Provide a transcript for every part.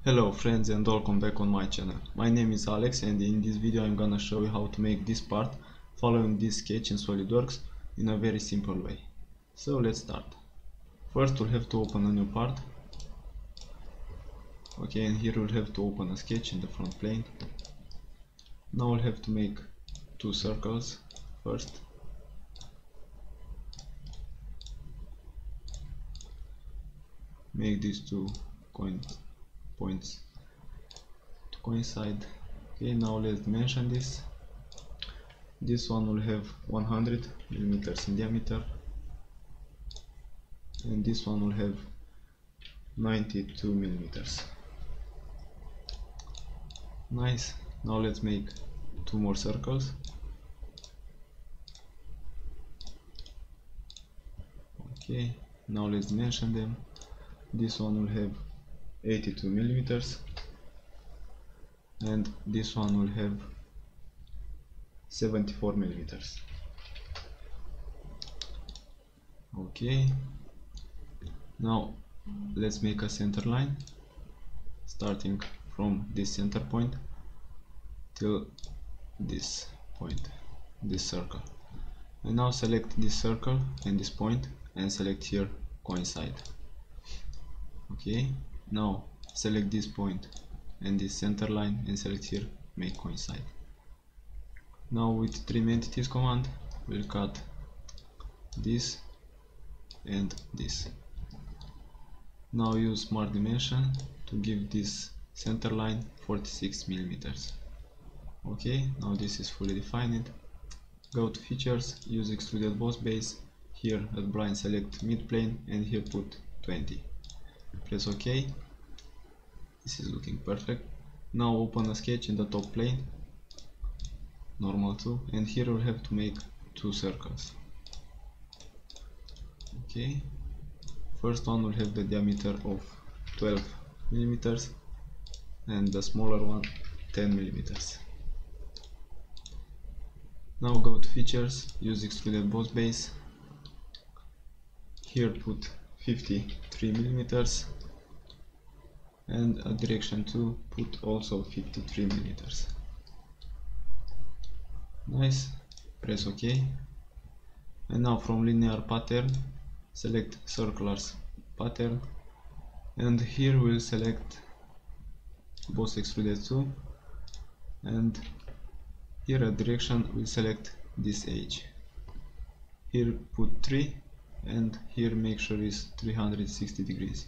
Hello friends and welcome back on my channel. My name is Alex and in this video I'm gonna show you how to make this part following this sketch in SolidWorks in a very simple way. So let's start. First we'll have to open a new part. Okay, and here we'll have to open a sketch in the front plane. Now we'll have to make two circles first. Make these two points to coincide. Okay, now let's dimension this. This one will have 100 millimeters in diameter and this one will have 92 millimeters. Nice. Now let's make two more circles. Okay, now let's dimension them. This one will have 82 millimeters and this one will have 74 millimeters. Okay, now let's make a center line starting from this center point till this point, this circle, and now select this circle and this point and select here coincide. Okay, now select this point and this center line and select here make coincide. Now with trim entities command we'll cut this and this. Now use smart dimension to give this center line 46 millimeters. Okay, now this is fully defined. Go to features, use extruded boss base, here at blind select mid plane and here put 20. Press OK. This is looking perfect. Now open a sketch in the top plane, normal 2, and here we'll have to make two circles. Okay, first one will have the diameter of 12 millimeters and the smaller one 10 millimeters. Now go to features, use extruded boss base, here put 53 millimeters and at direction 2 put also 53 millimeters. Nice. Press OK. And now from linear pattern select circular pattern and here we'll select boss extruded 2 and here at direction we'll select this edge. Here put 3 and here make sure is 360 degrees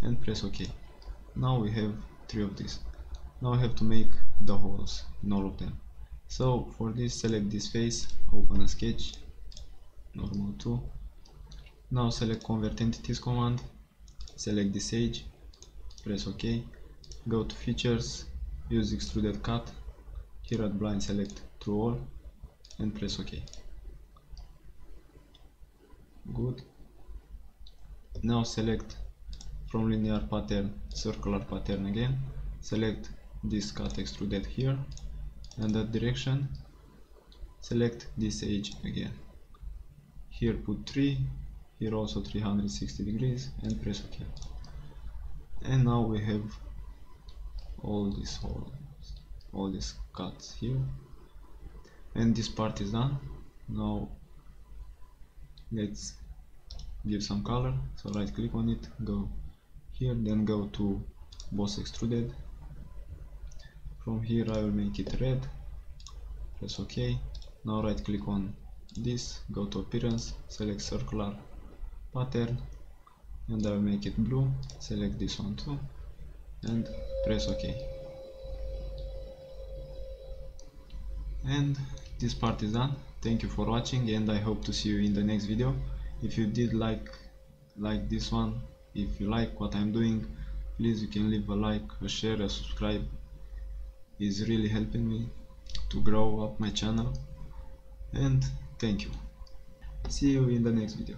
and press OK. Now we have 3 of these. Now I have to make the holes in all of them. So for this select this face, open a sketch, normal 2. Now select convert entities command, select this edge, press OK. Go to features, use extruded cut, here at blind select through all and press OK. Good. Now select from linear pattern circular pattern again, select this cut extruded here and that direction select this edge again. Here put 3, here also 360 degrees and press OK. And now we have all these holes, all these cuts here, and this part is done. Now let's give some color, so right click on it, go here, then go to boss extruded. From here I will make it red, press OK. Now right click on this, go to appearance, select circular pattern and I will make it blue, select this one too and press OK. And this part is done. Thank you for watching and I hope to see you in the next video. If you did like this one, if you like what I'm doing, please you can leave a like, a share, a subscribe. Is really helping me to grow up my channel, and thank you. See you in the next video.